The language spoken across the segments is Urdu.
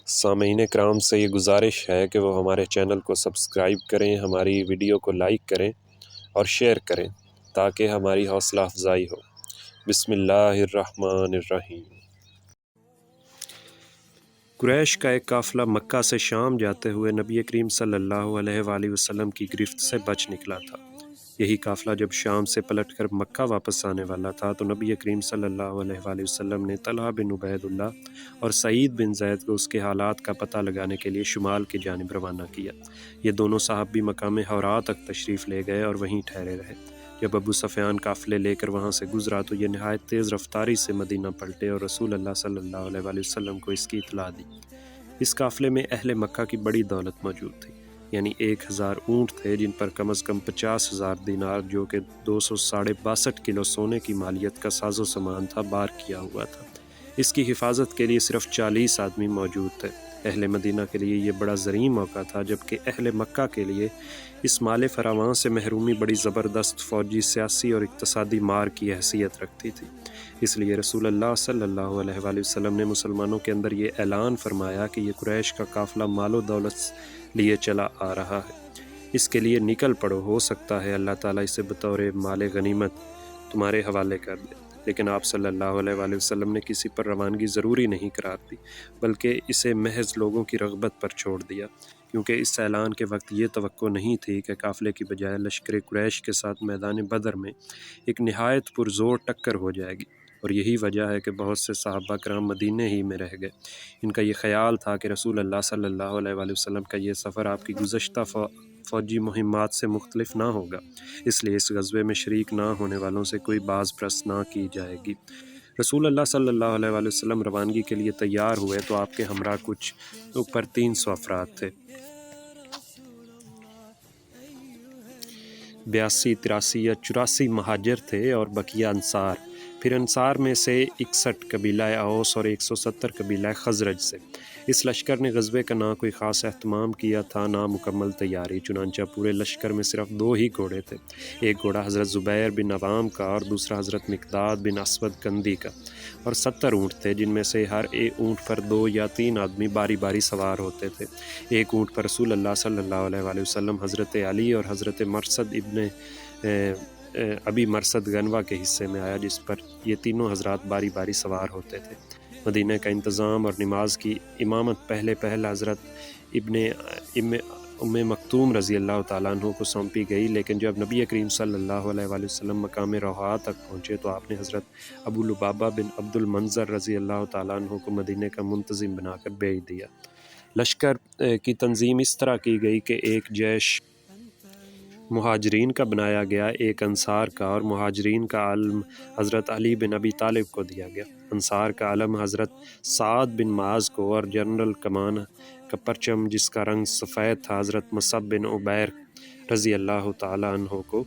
سامعین کرام سے یہ گزارش ہے کہ وہ ہمارے چینل کو سبسکرائب کریں، ہماری ویڈیو کو لائک کریں اور شیئر کریں تاکہ ہماری حوصلہ افزائی ہو۔ بسم اللہ الرحمن الرحیم۔ قریش کا ایک قافلہ مکہ سے شام جاتے ہوئے نبی کریم صلی اللہ علیہ وآلہ وسلم کی گرفت سے بچ نکلا تھا۔ یہی قافلہ جب شام سے پلٹ کر مکہ واپس آنے والا تھا تو نبی کریم صلی اللہ علیہ وآلہ وسلم نے طلحہ بن عبید اللہ اور سعید بن زید کو اس کے حالات کا پتہ لگانے کے لیے شمال کی جانب روانہ کیا۔ یہ دونوں صحابی مقام حرا تک تشریف لے گئے اور وہیں ٹھہرے رہے۔ جب ابو سفیان قافلے لے کر وہاں سے گزرا تو یہ نہایت تیز رفتاری سے مدینہ پلٹے اور رسول اللہ صلی اللہ علیہ وآلہ وسلم کو اس کی اطلاع دی۔ اس قافلے میں اہل مکہ کی بڑی دولت موجود تھی، یعنی 1000 اونٹ تھے جن پر کم از کم 50,000 دینار جو کہ 262 کلو سونے کی مالیت کا ساز و سامان تھا بار کیا ہوا تھا۔ اس کی حفاظت کے لیے صرف 40 آدمی موجود تھے۔ اہل مدینہ کے لیے یہ بڑا زرعی موقع تھا، جبکہ اہل مکہ کے لیے اس مال فراوان سے محرومی بڑی زبردست فوجی، سیاسی اور اقتصادی مار کی حیثیت رکھتی تھی۔ اس لیے رسول اللہ صلی اللہ علیہ وآلہ وسلم نے مسلمانوں کے اندر یہ اعلان فرمایا کہ یہ قریش کا قافلہ مال و دولت لیے چلا آ رہا ہے، اس کے لیے نکل پڑو، ہو سکتا ہے اللہ تعالیٰ اسے بطور مال غنیمت تمہارے حوالے کر دے۔ لیکن آپ صلی اللہ علیہ وآلہ وسلم نے کسی پر روانگی ضروری نہیں قرار دی، بلکہ اسے محض لوگوں کی رغبت پر چھوڑ دیا، کیونکہ اس اعلان کے وقت یہ توقع نہیں تھی کہ قافلے کی بجائے لشکر قریش کے ساتھ میدان بدر میں ایک نہایت پرزور ٹکر ہو جائے گی، اور یہی وجہ ہے کہ بہت سے صحابہ کرام مدینے ہی میں رہ گئے۔ ان کا یہ خیال تھا کہ رسول اللہ صلی اللہ علیہ وآلہ وسلم کا یہ سفر آپ کی گزشتہ فوجی مہمات سے مختلف نہ ہوگا، اس لیے اس غزوے میں شریک نہ ہونے والوں سے کوئی باز پرس نہ کی جائے گی۔ رسول اللہ صلی اللہ علیہ وآلہ وسلم روانگی کے لیے تیار ہوئے تو آپ کے ہمراہ کچھ اوپر 300 افراد تھے۔ 82، 83 یا 84 مہاجر تھے اور بقیہ انصار۔ پھر انصار میں سے 61 قبیلہ اوس اور 170 قبیلہ خزرج سے۔ اس لشکر نے غزوے کا نہ کوئی خاص اہتمام کیا تھا، نہ مکمل تیاری، چنانچہ پورے لشکر میں صرف 2 ہی گھوڑے تھے، ایک گھوڑا حضرت زبیر بن عوام کا اور دوسرا حضرت مقداد بن اسود کندی کا، اور 70 اونٹ تھے جن میں سے ہر ایک اونٹ پر 2 یا 3 آدمی باری باری سوار ہوتے تھے۔ ایک اونٹ پر رسول اللہ صلی اللہ علیہ وآلہ وسلم، حضرت علی اور حضرت مرثد ابن ابی مرثد غنوہ کے حصے میں آیا، جس پر یہ تینوں حضرات باری باری سوار ہوتے تھے۔ مدینہ کا انتظام اور نماز کی امامت پہلے حضرت ابن ام مکتوم رضی اللہ تعالیٰ عنہ کو سونپی گئی، لیکن جب نبی کریم صلی اللہ علیہ وآلہ وسلم مقام روحا تک پہنچے تو آپ نے حضرت ابو لبابہ بن عبد المنظر رضی اللہ تعالیٰ عنہ کو مدینہ کا منتظم بنا کر بھیج دیا۔ لشکر کی تنظیم اس طرح کی گئی کہ ایک جیش مہاجرین کا بنایا گیا، ایک انصار کا، اور مہاجرین کا علم حضرت علی بن ابی طالب کو دیا گیا، انصار کا علم حضرت سعد بن معاذ کو، اور جنرل کمان کا پرچم جس کا رنگ سفید تھا حضرت مصعب بن عبیر رضی اللہ تعالیٰ عنہ کو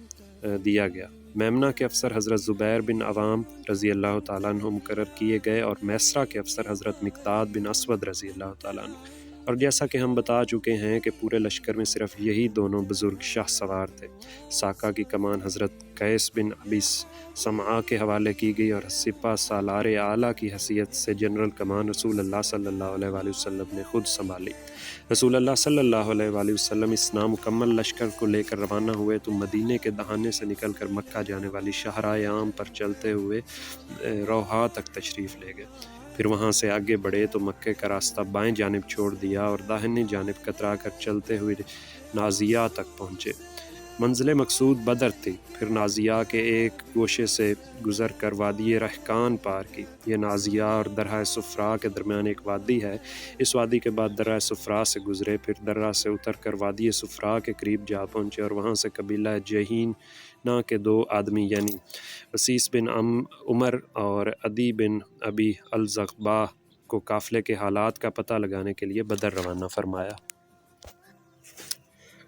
دیا گیا۔ میمنہ کے افسر حضرت زبیر بن عوام رضی اللہ تعالیٰ عنہ مقرر کیے گئے، اور میسرہ کے افسر حضرت مقداد بن اسود رضی اللہ تعالیٰ عنہ۔ اور جیسا کہ ہم بتا چکے ہیں کہ پورے لشکر میں صرف یہی دونوں بزرگ شاہ سوار تھے۔ ساکا کی کمان حضرت قیس بن ابی سمعہ کے حوالے کی گئی، اور سپہ سالار اعلیٰ کی حیثیت سے جنرل کمان رسول اللہ صلی اللہ علیہ وآلہ وسلم نے خود سنبھالی۔ رسول اللہ صلی اللہ علیہ وآلہ وسلم اس نامکمل لشکر کو لے کر روانہ ہوئے تو مدینے کے دہانے سے نکل کر مکہ جانے والی شاہراہ عام پر چلتے ہوئے روحا تک تشریف لے گئے۔ پھر وہاں سے آگے بڑھے تو مکے کا راستہ بائیں جانب چھوڑ دیا اور داہنی جانب کترا کر چلتے ہوئے نازیہ تک پہنچے۔ منزل مقصود بدر تھی۔ پھر نازیہ کے ایک گوشے سے گزر کر وادی رحکان پار کی۔ یہ نازیہ اور درہ صفرا کے درمیان ایک وادی ہے۔ اس وادی کے بعد درہ صفرا سے گزرے، پھر درہ سے اتر کر وادی صفرا کے قریب جا پہنچے، اور وہاں سے قبیلہ جہینہ کے 2 آدمی یعنی وسیس بن عمر اور عدی بن ابی الزغبہ کو قافلے کے حالات کا پتہ لگانے کے لیے بدر روانہ فرمایا۔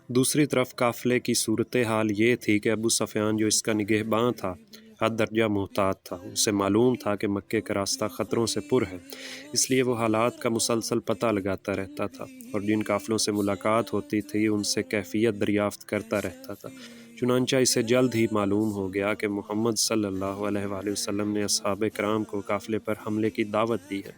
دوسری طرف قافلے کی صورتحال یہ تھی کہ ابو سفیان جو اس کا نگہباں تھا، حد درجہ محتاط تھا۔ اسے معلوم تھا کہ مکے کا راستہ خطروں سے پر ہے، اس لیے وہ حالات کا مسلسل پتہ لگاتا رہتا تھا، اور جن قافلوں سے ملاقات ہوتی تھی ان سے کیفیت دریافت کرتا رہتا تھا۔ چنانچہ اسے جلد ہی معلوم ہو گیا کہ محمد صلی اللہ علیہ وآلہ وسلم نے اصحاب کرام کو قافلے پر حملے کی دعوت دی ہے،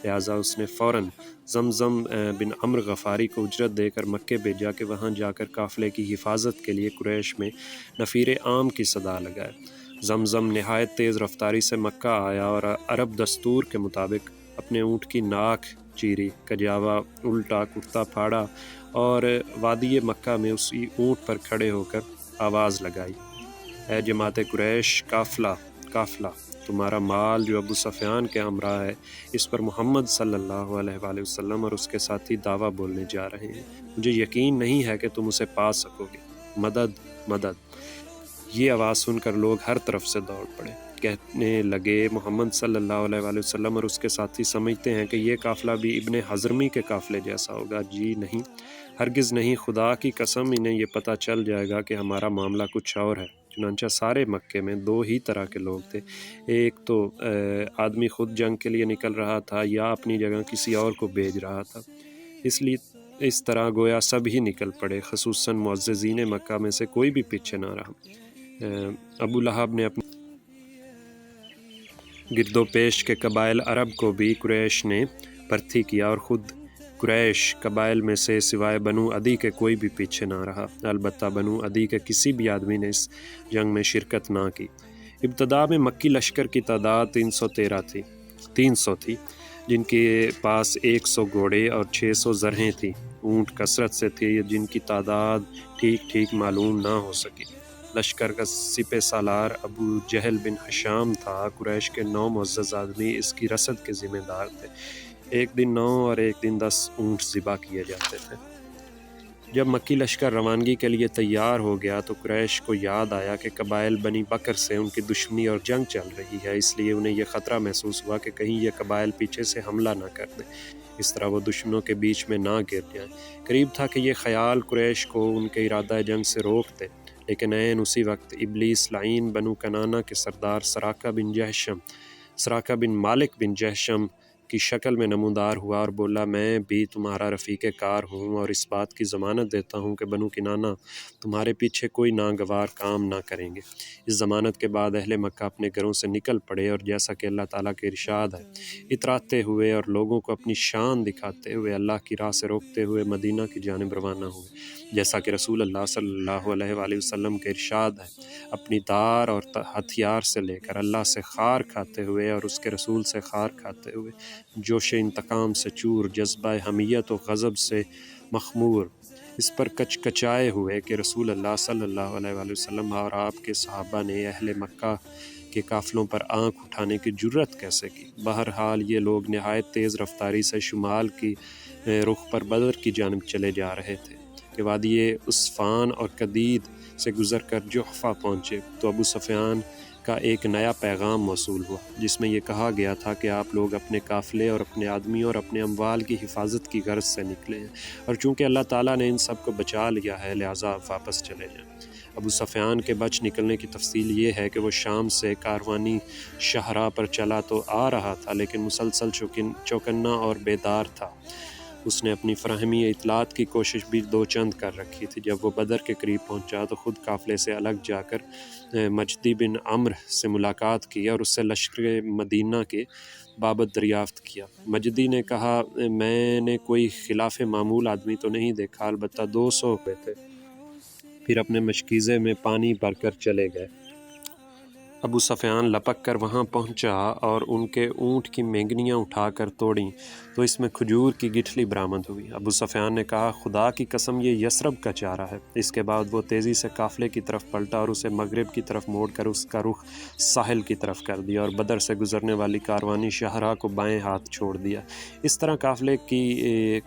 لہٰذا اس نے فوراً زمزم بن عمرو غفاری کو اجرت دے کر مکے بھیجا کہ وہاں جا کر قافلے کی حفاظت کے لیے قریش میں نفیر عام کی صدا لگائے۔ زمزم نہایت تیز رفتاری سے مکہ آیا اور عرب دستور کے مطابق اپنے اونٹ کی ناک چیری، کجاوا الٹا، کرتا پھاڑا اور وادی مکہ میں اسی اونٹ پر کھڑے ہو کر آواز لگائی، اے جماعت قریش، قافلہ، تمہارا مال جو ابو سفیان کے ہمراہ ہے، اس پر محمد صلی اللہ علیہ وآلہ وسلم اور اس کے ساتھی دعویٰ بولنے جا رہے ہیں، مجھے یقین نہیں ہے کہ تم اسے پا سکو گے، مدد مدد۔ یہ آواز سن کر لوگ ہر طرف سے دوڑ پڑے، کہنے لگے محمد صلی اللہ علیہ وآلہ وسلم اور اس کے ساتھی سمجھتے ہیں کہ یہ قافلہ بھی ابن حضرمی کے قافلے جیسا ہوگا۔ جی نہیں، ہرگز نہیں، خدا کی قسم انہیں یہ پتہ چل جائے گا کہ ہمارا معاملہ کچھ اور ہے۔ چنانچہ سارے مکے میں دو ہی طرح کے لوگ تھے، ایک تو آدمی خود جنگ کے لیے نکل رہا تھا یا اپنی جگہ کسی اور کو بھیج رہا تھا، اس طرح گویا سب ہی نکل پڑے، خصوصاً معززین مکہ میں سے کوئی بھی پیچھے نہ رہا۔ ابو لہب نے اپنے گرد و پیش کے قبائل عرب کو بھی قریش نے پرتھی کیا اور خود قریش قبائل میں سے سوائے بنو عدی کے کوئی بھی پیچھے نہ رہا، البتہ بنو عدی کے کسی بھی آدمی نے اس جنگ میں شرکت نہ کی۔ ابتدا میں مکی لشکر کی تعداد 300 تھی، جن کے پاس 100 گھوڑے اور 600 زرہیں تھیں، اونٹ کثرت سے تھے جن کی تعداد ٹھیک معلوم نہ ہو سکی۔ لشکر کا سپہ سالار ابو جہل بن ہشام تھا۔ قریش کے 9 معزز آدمی اس کی رسد کے ذمہ دار تھے، ایک دن 9 اور ایک دن 10 اونٹ ذبح کیے جاتے تھے۔ جب مکی لشکر روانگی کے لیے تیار ہو گیا تو قریش کو یاد آیا کہ قبائل بنی بکر سے ان کی دشمنی اور جنگ چل رہی ہے، اس لیے انہیں یہ خطرہ محسوس ہوا کہ کہیں یہ قبائل پیچھے سے حملہ نہ کر دیں، اس طرح وہ دشمنوں کے بیچ میں نہ گر جائیں۔ قریب تھا کہ یہ خیال قریش کو ان کے ارادہ جنگ سے روک دے، لیکن عین اسی وقت ابلیس لعین بنو کنانہ کے سردار سراقہ بن مالک بن جہشم کی شکل میں نمودار ہوا اور بولا، میں بھی تمہارا رفیق کار ہوں اور اس بات کی ضمانت دیتا ہوں کہ بنو کنانہ تمہارے پیچھے کوئی ناگوار کام نہ کریں گے۔ اس ضمانت کے بعد اہل مکہ اپنے گھروں سے نکل پڑے اور جیسا کہ اللہ تعالیٰ کے ارشاد ہے، اتراتے ہوئے اور لوگوں کو اپنی شان دکھاتے ہوئے اللہ کی راہ سے روکتے ہوئے مدینہ کی جانب روانہ ہوئے، جیسا کہ رسول اللہ صلی اللہ علیہ وآلہ وسلم کے ارشاد ہے، اپنی دار اور ہتھیار سے لے کر اللہ سے خار کھاتے ہوئے اور اس کے رسول سے خار کھاتے ہوئے، جوش انتقام سے چور، جذبہ حمیت و غضب سے مخمور، اس پر کچکچائے ہوئے کہ رسول اللہ صلی اللہ علیہ وآلہ وسلم اور آپ کے صحابہ نے اہل مکہ کے قافلوں پر آنکھ اٹھانے کی جرت کیسے کی۔ بہرحال یہ لوگ نہایت تیز رفتاری سے شمال کی رخ پر بدر کی جانب چلے جا رہے تھے کہ وادی عصفان اور قدید سے گزر کر جحفہ پہنچے تو ابو سفیان کا ایک نیا پیغام موصول ہوا، جس میں یہ کہا گیا تھا کہ آپ لوگ اپنے قافلے اور اپنے آدمیوں اور اپنے اموال کی حفاظت کی غرض سے نکلے ہیں، اور چونکہ اللہ تعالیٰ نے ان سب کو بچا لیا ہے لہٰذا آپ واپس چلے جائیں۔ ابو سفیان کے بچ نکلنے کی تفصیل یہ ہے کہ وہ شام سے کاروانی شاہراہ پر چلا تو آ رہا تھا، لیکن مسلسل چوکنا اور بیدار تھا۔ اس نے اپنی فراہمی اطلاعات کی کوشش بھی دو چند کر رکھی تھی۔ جب وہ بدر کے قریب پہنچا تو خود قافلے سے الگ جا کر مجدی بن عمرو سے ملاقات کی اور اس سے لشکر مدینہ کے بابت دریافت کیا۔ مجدی نے کہا، میں نے کوئی خلاف معمول آدمی تو نہیں دیکھا، البتہ 200 ہوئے تھے، پھر اپنے مشکیزے میں پانی بھر کر چلے گئے۔ ابو سفیان لپک کر وہاں پہنچا اور ان کے اونٹ کی مینگنیاں اٹھا کر توڑیں تو اس میں کھجور کی گٹھلی برآمد ہوئی۔ ابو سفیان نے کہا، خدا کی قسم یہ یثرب کا چارہ ہے۔ اس کے بعد وہ تیزی سے قافلے کی طرف پلٹا اور اسے مغرب کی طرف موڑ کر اس کا رخ ساحل کی طرف کر دیا اور بدر سے گزرنے والی کاروانی شاہراہ کو بائیں ہاتھ چھوڑ دیا۔ اس طرح قافلے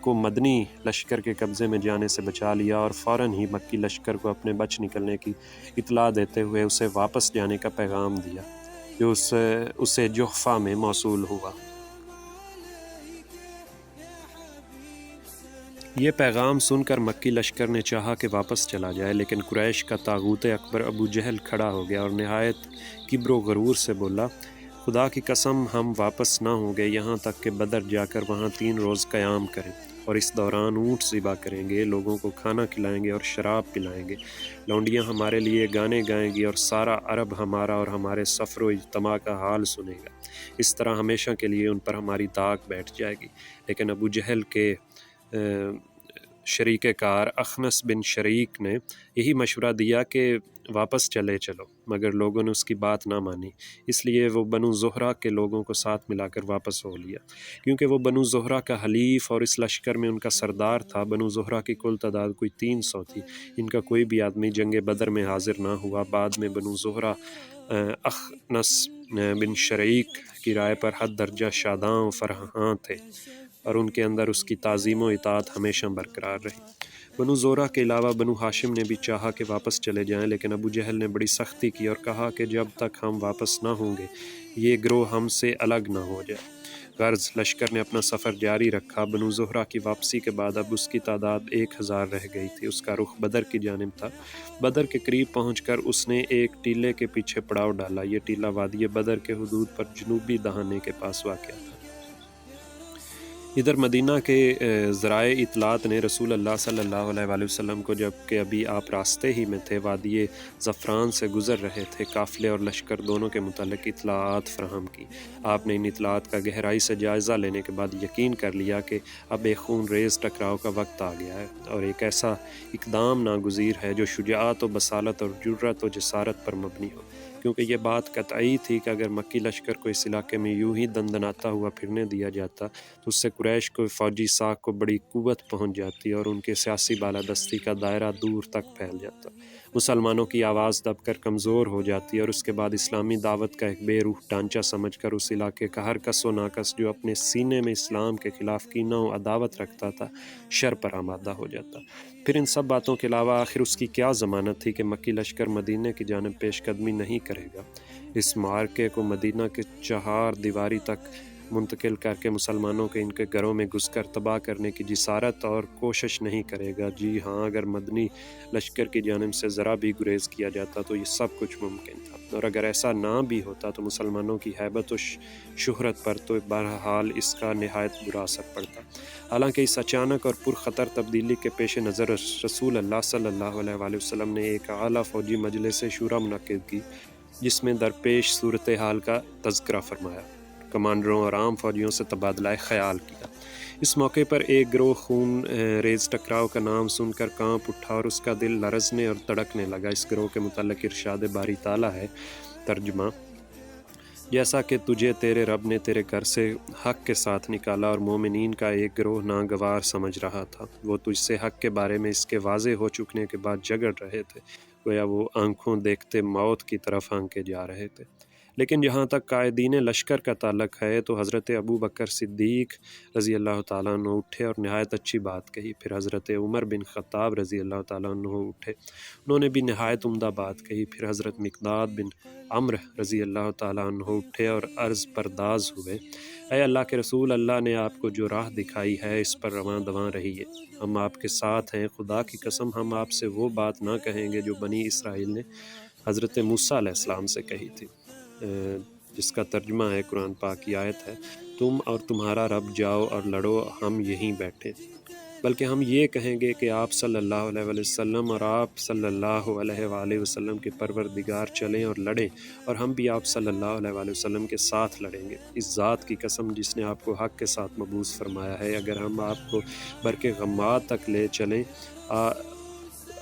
کو مدنی لشکر کے قبضے میں جانے سے بچا لیا اور فوراً ہی مکی لشکر کو اپنے بچ نکلنے کی اطلاع دیتے ہوئے اسے واپس جانے کا پیغام دیا، جو اسے جحفہ میں موصول ہوا۔ یہ پیغام سن کر مکی لشکر نے چاہا کہ واپس چلا جائے، لیکن قریش کا طاغوت اکبر ابو جہل کھڑا ہو گیا اور نہایت کبر و غرور سے بولا، خدا کی قسم ہم واپس نہ ہوں گے یہاں تک کہ بدر جا کر وہاں 3 روز قیام کریں اور اس دوران اونٹ ذبح کریں گے، لوگوں کو کھانا کھلائیں گے اور شراب پلائیں گے، لونڈیاں ہمارے لیے گانے گائیں گی اور سارا عرب ہمارا اور ہمارے سفر و اجتماع کا حال سنے گا۔ اس طرح ہمیشہ کے لیے ان پر ہماری داغ بیٹھ جائے گی۔ لیکن ابو جہل کے شریک کار اخنس بن شریک نے یہی مشورہ دیا کہ واپس چلے چلو، مگر لوگوں نے اس کی بات نہ مانی، اس لیے وہ بنو زہرہ کے لوگوں کو ساتھ ملا کر واپس ہو لیا، کیونکہ وہ بنو زہرہ کا حلیف اور اس لشکر میں ان کا سردار تھا۔ بنو زہرہ کی کل تعداد کوئی 300 تھی، ان کا کوئی بھی آدمی جنگ بدر میں حاضر نہ ہوا۔ بعد میں بنو زہرہ اخنس بن شریک کی رائے پر حد درجہ شاداں و فرحاں تھے، اور ان کے اندر اس کی تعظیم و اطاعت ہمیشہ برقرار رہی۔ بنو زہرہ کے علاوہ بنو ہاشم نے بھی چاہا کہ واپس چلے جائیں، لیکن ابو جہل نے بڑی سختی کی اور کہا کہ جب تک ہم واپس نہ ہوں گے یہ گروہ ہم سے الگ نہ ہو جائے۔ غرض لشکر نے اپنا سفر جاری رکھا۔ بنو زہرہ کی واپسی کے بعد اب اس کی تعداد 1000 رہ گئی تھی۔ اس کا رخ بدر کی جانب تھا۔ بدر کے قریب پہنچ کر اس نے ایک ٹیلے کے پیچھے پڑاؤ ڈالا۔ یہ ٹیلہ وادی بدر کے حدود پر جنوبی دہانے کے پاس واقع تھا۔ ادھر مدینہ کے ذرائع اطلاعات نے رسول اللہ صلی اللہ علیہ وآلہ وسلم کو، جب کہ ابھی آپ راستے ہی میں تھے، وادی زعفران سے گزر رہے تھے، قافلے اور لشکر دونوں کے متعلق اطلاعات فراہم کی۔ آپ نے ان اطلاعات کا گہرائی سے جائزہ لینے کے بعد یقین کر لیا کہ اب ایک خون ریز ٹکراؤ کا وقت آ گیا ہے، اور ایک ایسا اقدام ناگزیر ہے جو شجاعت و بصالت اور جرأت و جسارت پر مبنی ہو، کیونکہ یہ بات قطعی تھی کہ اگر مکی لشکر کو اس علاقے میں یوں ہی دندناتا ہوا پھرنے دیا جاتا تو اس سے قریش کو فوجی ساکھ کو بڑی قوت پہنچ جاتی اور ان کے سیاسی بالادستی کا دائرہ دور تک پھیل جاتا، مسلمانوں کی آواز دب کر کمزور ہو جاتی، اور اس کے بعد اسلامی دعوت کا ایک بے روح ڈھانچہ سمجھ کر اس علاقے کا ہر کس و ناکس جو اپنے سینے میں اسلام کے خلاف کینہ و عداوت رکھتا تھا شر پر آمادہ ہو جاتا۔ پھر ان سب باتوں کے علاوہ آخر اس کی کیا ضمانت تھی کہ مکی لشکر مدینہ کی جانب پیش قدمی نہیں کرے گا، اس معرکے کو مدینہ کے 4 دیواری تک منتقل کر کے مسلمانوں کے ان کے گھروں میں گھس کر تباہ کرنے کی جسارت اور کوشش نہیں کرے گا۔ جی ہاں، اگر مدنی لشکر کی جانب سے ذرا بھی گریز کیا جاتا تو یہ سب کچھ ممکن تھا، اور اگر ایسا نہ بھی ہوتا تو مسلمانوں کی ہیبت و شہرت پر تو بہرحال اس کا نہایت برا اثر پڑتا۔ حالانکہ اس اچانک اور پرخطر تبدیلی کے پیش نظر رسول اللہ صلی اللہ علیہ وآلہ وسلم نے ایک اعلیٰ فوجی مجلس شورا منعقد کی، جس میں درپیش صورتحال کا تذکرہ فرمایا، کمانڈروں اور عام فوجیوں سے تبادلہ خیال کیا۔ اس موقع پر ایک گروہ خون ریز ٹکراؤ کا نام سن کر کانپ اٹھا اور اس کا دل لرزنے اور تڑکنے لگا۔ اس گروہ کے متعلق ارشاد باری تعالیٰ ہے، ترجمہ: جیسا کہ تجھے تیرے رب نے تیرے گھر سے حق کے ساتھ نکالا اور مومنین کا ایک گروہ ناگوار سمجھ رہا تھا، وہ تجھ سے حق کے بارے میں اس کے واضح ہو چکنے کے بعد جھگڑ رہے تھے، گویا وہ آنکھوں دیکھتے موت کی طرف ہانکے جا رہے تھے۔ لیکن جہاں تک قائدین لشکر کا تعلق ہے تو حضرت ابو بکر صدیق رضی اللہ تعالیٰ عنہ اٹھے اور نہایت اچھی بات کہی، پھر حضرت عمر بن خطاب رضی اللہ تعالیٰ عنہ اٹھے، انہوں نے بھی نہایت عمدہ بات کہی، پھر حضرت مقداد بن عمرو رضی اللہ تعالیٰ عنہ اٹھے اور عرض پرداز ہوئے: اے اللہ کے رسول، اللہ نے آپ کو جو راہ دکھائی ہے اس پر رواں دواں رہیے، ہم آپ کے ساتھ ہیں، خدا کی قسم ہم آپ سے وہ بات نہ کہیں گے جو بنی اسرائیل نے حضرت موسیٰ علیہ السلام سے کہی تھی، جس کا ترجمہ ہے، قرآن پاک کی آیت ہے، تم اور تمہارا رب جاؤ اور لڑو، ہم یہیں بیٹھے، بلکہ ہم یہ کہیں گے کہ آپ صلی اللہ علیہ وآلہ وسلم اور آپ صلی اللہ علیہ وآلہ وسلم کے پروردگار چلیں اور لڑیں، اور ہم بھی آپ صلی اللہ علیہ وآلہ وسلم کے ساتھ لڑیں گے۔ اس ذات کی قسم جس نے آپ کو حق کے ساتھ مبعوث فرمایا ہے، اگر ہم آپ کو برق غماد تک لے چلیں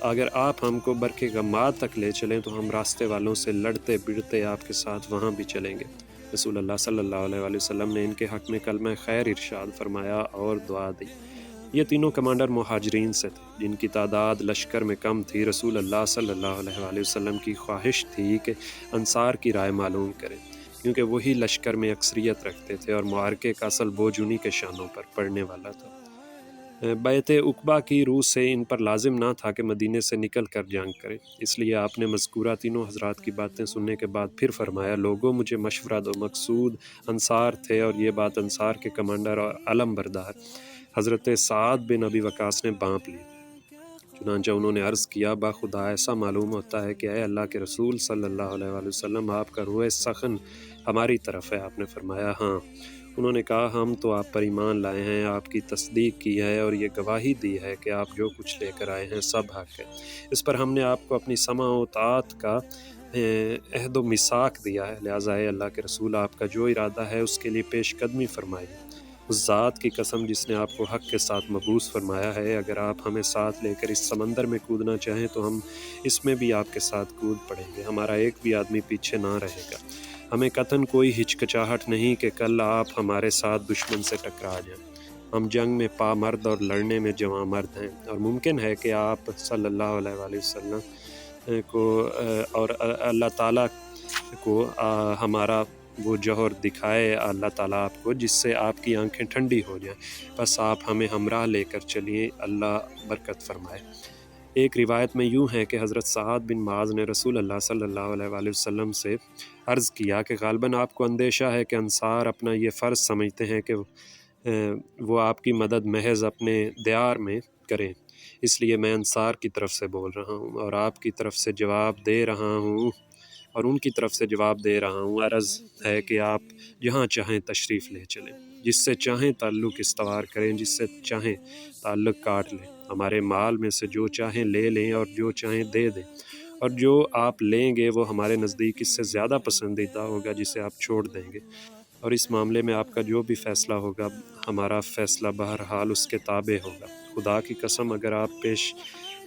اگر آپ ہم کو برق غماد تک لے چلیں تو ہم راستے والوں سے لڑتے بڑھتے آپ کے ساتھ وہاں بھی چلیں گے۔ رسول اللہ صلی اللہ علیہ وآلہ وسلم نے ان کے حق میں کلمہ خیر ارشاد فرمایا اور دعا دی۔ یہ تینوں کمانڈر مہاجرین سے تھے، جن کی تعداد لشکر میں کم تھی۔ رسول اللہ صلی اللہ علیہ وآلہ وسلم کی خواہش تھی کہ انصار کی رائے معلوم کریں، کیونکہ وہی لشکر میں اکثریت رکھتے تھے اور معرکے کا اصل بوجھ انہی کے شانوں پر پڑنے والا تھا۔ بیعت عقبہ کی روح سے ان پر لازم نہ تھا کہ مدینے سے نکل کر جنگ کریں، اس لیے آپ نے مذکورہ تینوں حضرات کی باتیں سننے کے بعد پھر فرمایا: لوگوں مجھے مشورہ دو۔ مقصود انصار تھے اور یہ بات انصار کے کمانڈر اور علم بردار حضرت سعد بن ابی وقاص نے بانپ لی، چنانچہ انہوں نے عرض کیا: باخدا ایسا معلوم ہوتا ہے کہ اے اللہ کے رسول صلی اللہ علیہ وآلہ وسلم، آپ کا روح سخن ہماری طرف ہے۔ آپ نے فرمایا: ہاں۔ انہوں نے کہا ہم تو آپ پر ایمان لائے ہیں، آپ کی تصدیق کی ہے اور یہ گواہی دی ہے کہ آپ جو کچھ لے کر آئے ہیں سب حق ہے۔ اس پر ہم نے آپ کو اپنی سمع و اطاعت کا عہد و میثاق دیا ہے، لہٰذا اے اللہ کے رسول آپ کا جو ارادہ ہے اس کے لیے پیش قدمی فرمائیے۔ اس ذات کی قسم جس نے آپ کو حق کے ساتھ مبعوث فرمایا ہے، اگر آپ ہمیں ساتھ لے کر اس سمندر میں کودنا چاہیں تو ہم اس میں بھی آپ کے ساتھ کود پڑیں گے، ہمارا ایک بھی آدمی پیچھے نہ رہے گا۔ ہمیں قطعاً کوئی ہچکچاہٹ نہیں کہ کل آپ ہمارے ساتھ دشمن سے ٹکرا جائیں۔ ہم جنگ میں پا مرد اور لڑنے میں جواں مرد ہیں، اور ممکن ہے کہ آپ صلی اللہ علیہ وآلہ وسلم کو اور اللہ تعالیٰ کو ہمارا وہ جوہر دکھائے اللہ تعالیٰ آپ کو، جس سے آپ کی آنکھیں ٹھنڈی ہو جائیں، بس آپ ہمیں ہمراہ لے کر چلیے، اللہ برکت فرمائے۔ ایک روایت میں یوں ہے کہ حضرت سعد بن معاذ نے رسول اللہ صلی اللہ علیہ وآلہ وسلم سے عرض کیا کہ غالباً آپ کو اندیشہ ہے کہ انصار اپنا یہ فرض سمجھتے ہیں کہ وہ آپ کی مدد محض اپنے دیار میں کریں، اس لیے میں انصار کی طرف سے بول رہا ہوں اور آپ کی طرف سے جواب دے رہا ہوں اور ان کی طرف سے جواب دے رہا ہوں۔ عرض ہے کہ آپ جہاں چاہیں تشریف لے چلیں، جس سے چاہیں تعلق استوار کریں، جس سے چاہیں تعلق کاٹ لیں، ہمارے مال میں سے جو چاہیں لے لیں اور جو چاہیں دے دیں، اور جو آپ لیں گے وہ ہمارے نزدیک اس سے زیادہ پسندیدہ ہوگا جسے آپ چھوڑ دیں گے، اور اس معاملے میں آپ کا جو بھی فیصلہ ہوگا ہمارا فیصلہ بہرحال اس کے تابع ہوگا۔ خدا کی قسم اگر آپ پیش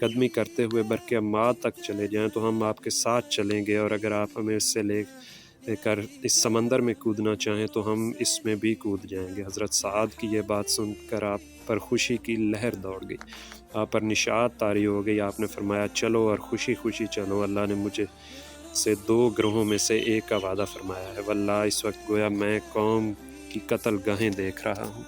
قدمی کرتے ہوئے برق اما تک چلے جائیں تو ہم آپ کے ساتھ چلیں گے، اور اگر آپ ہمیں اس سے لے کر اس سمندر میں کودنا چاہیں تو ہم اس میں بھی کود جائیں گے۔ حضرت سعد کی یہ بات سن کر آپ پر خوشی کی لہر دوڑ گئی، آپ پر نشاط طاری ہو گئی۔ آپ نے فرمایا چلو اور خوشی خوشی چلو، اللہ نے مجھے سے دو گروہوں میں سے ایک کا وعدہ فرمایا ہے، واللہ اس وقت گویا میں قوم کی قتل گاہیں دیکھ رہا ہوں۔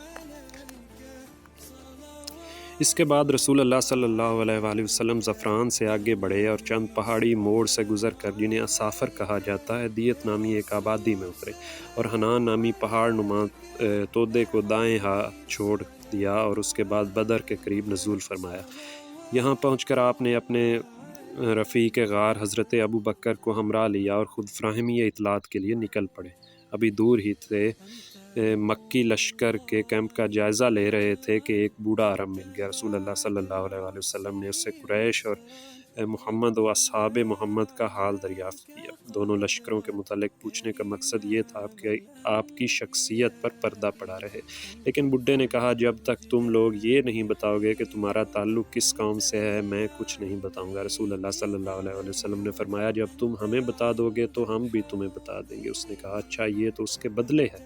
اس کے بعد رسول اللہ صلی اللہ علیہ وآلہ وسلم زعفران سے آگے بڑھے اور چند پہاڑی موڑ سے گزر کر، جنہیں اسافر کہا جاتا ہے، دیت نامی ایک آبادی میں اترے اور حنان نامی پہاڑ نما تودے کو دائیں ہاتھ چھوڑ دیا، اور اس کے بعد بدر کے قریب نزول فرمایا۔ یہاں پہنچ کر آپ نے اپنے رفیق غار حضرت ابو بکر کو ہمراہ لیا اور خود فراہمی اطلاعات کے لیے نکل پڑے۔ ابھی دور ہی تھے مکی لشکر کے کیمپ کا جائزہ لے رہے تھے کہ ایک بوڑھا عرب مل گیا۔ رسول اللہ صلی اللہ علیہ وآلہ وسلم نے اس سے قریش اور محمد و اصحاب محمد کا حال دریافت کیا۔ دونوں لشکروں کے متعلق پوچھنے کا مقصد یہ تھا کہ آپ کی شخصیت پر پردہ پڑا رہے، لیکن بڈھے نے کہا جب تک تم لوگ یہ نہیں بتاؤ گے کہ تمہارا تعلق کس قوم سے ہے میں کچھ نہیں بتاؤں گا۔ رسول اللہ صلی اللہ علیہ وآلہ وسلم نے فرمایا جب تم ہمیں بتا دو گے تو ہم بھی تمہیں بتا دیں گے۔ اس نے کہا اچھا یہ تو اس کے بدلے ہے؟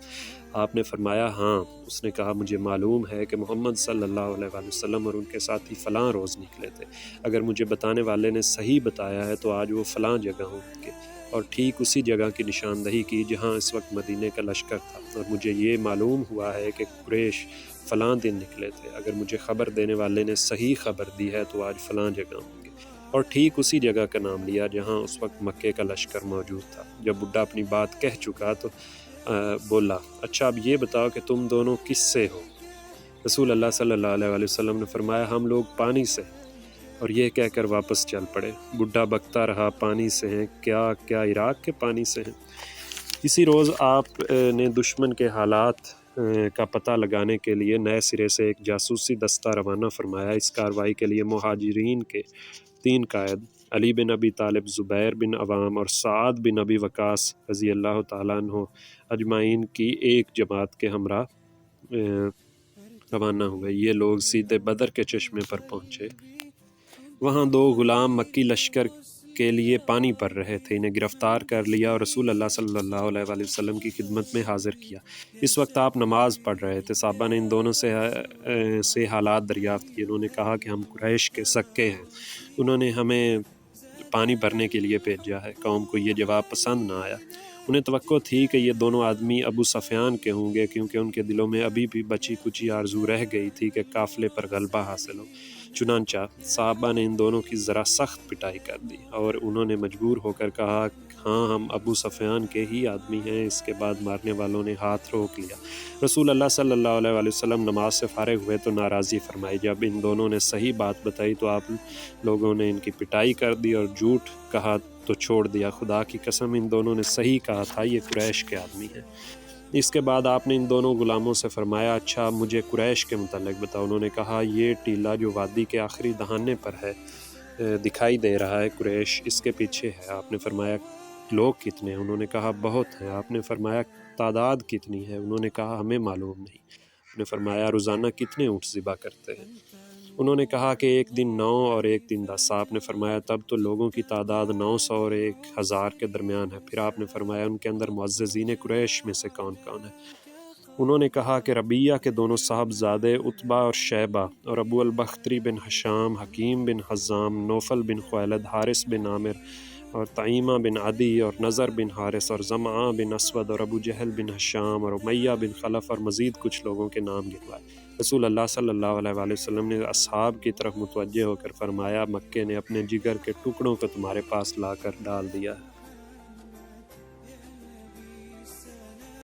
آپ نے فرمایا ہاں۔ اس نے کہا مجھے معلوم ہے کہ محمد صلی اللہ علیہ وآلہ وسلم اور ان کے ساتھی فلاں روز نکلے تھے، اگر مجھے بتانے والے نے صحیح بتایا ہے تو آج وہ فلاں جگہ ہوں گے، اور ٹھیک اسی جگہ کی نشاندہی کی جہاں اس وقت مدینے کا لشکر تھا، اور مجھے یہ معلوم ہوا ہے کہ قریش فلاں دن نکلے تھے، اگر مجھے خبر دینے والے نے صحیح خبر دی ہے تو آج فلاں جگہ ہوں گے، اور ٹھیک اسی جگہ کا نام لیا جہاں اس وقت مکے کا لشکر موجود تھا۔ جب بڈھا اپنی بات کہہ چکا تو بولا اچھا اب یہ بتاؤ کہ تم دونوں کس سے ہو؟ رسول اللہ صلی اللہ علیہ وآلہ وسلم نے فرمایا ہم لوگ پانی سے ہیں، اور یہ کہہ کر واپس چل پڑے۔ بڈھا بکتا رہا پانی سے ہیں کیا عراق کے پانی سے ہیں؟ اسی روز آپ نے دشمن کے حالات کا پتہ لگانے کے لیے نئے سرے سے ایک جاسوسی دستہ روانہ فرمایا۔ اس کارروائی کے لیے مہاجرین کے 3 قائد علی بن ابی طالب، زبیر بن عوام اور سعد بن ابی وقاص رضی اللہ تعالیٰ عنہ اجمعین کی ایک جماعت کے ہمراہ روانہ ہوئے۔ یہ لوگ سیدھے بدر کے چشمے پر پہنچے۔ وہاں 2 غلام مکی لشکر کے لیے پانی پر رہے تھے، انہیں گرفتار کر لیا اور رسول اللہ صلی اللہ علیہ وآلہ وسلم کی خدمت میں حاضر کیا۔ اس وقت آپ نماز پڑھ رہے تھے۔ صحابہ نے ان دونوں سے حالات دریافت کیے۔ انہوں نے کہا کہ ہم قریش کے سکے ہیں، انہوں نے ہمیں پانی بھرنے کے لیے بھیجا ہے۔ قوم کو یہ جواب پسند نہ آیا۔ انہیں توقع تھی کہ یہ دونوں آدمی ابو سفیان کے ہوں گے، کیونکہ ان کے دلوں میں ابھی بھی بچی کچی آرزو رہ گئی تھی کہ قافلے پر غلبہ حاصل ہو۔ چنانچہ صحابہ نے ان دونوں کی ذرا سخت پٹائی کر دی اور انہوں نے مجبور ہو کر کہا ہاں ہم ابو سفیان کے ہی آدمی ہیں۔ اس کے بعد مارنے والوں نے ہاتھ روک لیا۔ رسول اللہ صلی اللہ علیہ وآلہ وسلم نماز سے فارغ ہوئے تو ناراضی فرمائی۔ جب ان دونوں نے صحیح بات بتائی تو آپ لوگوں نے ان کی پٹائی کر دی اور جھوٹ کہا تو چھوڑ دیا۔ خدا کی قسم ان دونوں نے صحیح کہا تھا، یہ قریش کے آدمی ہیں۔ اس کے بعد آپ نے ان دونوں غلاموں سے فرمایا اچھا مجھے قریش کے متعلق بتاؤ۔ انہوں نے کہا یہ ٹیلہ جو وادی کے آخری دہانے پر ہے دکھائی دے رہا ہے قریش اس کے پیچھے ہے۔ آپ نے فرمایا لوگ کتنے ہیں؟ انہوں نے کہا بہت ہیں۔ آپ نے فرمایا تعداد کتنی ہے؟ انہوں نے کہا ہمیں معلوم نہیں۔ آپ نے فرمایا روزانہ کتنے اونٹ ذبح کرتے ہیں؟ انہوں نے کہا کہ ایک دن 9 اور ایک دن 10۔ آپ نے فرمایا تب تو لوگوں کی تعداد 900 اور 1000 کے درمیان ہے۔ پھر آپ نے فرمایا ان کے اندر معززین قریش میں سے کون کون ہے؟ انہوں نے کہا کہ ربیہ کے دونوں صاحبزادے عتبہ اور شیبہ اور ابو البختری بن حشام، حکیم بن حزام، نوفل بن خویلد، حارث بن عامر اور طعیمہ بن عدی اور نظر بن حارث اور زمعہ بن اسود اور ابو جہل بن حشام اور امیہ بن خلف اور مزید کچھ لوگوں کے نام گنوائے۔ رسول اللہ صلی اللہ علیہ وآلہ وسلم نے اصحاب کی طرف متوجہ ہو کر فرمایا مکے نے اپنے جگر کے ٹکڑوں کو تمہارے پاس لا کر ڈال دیا ہے۔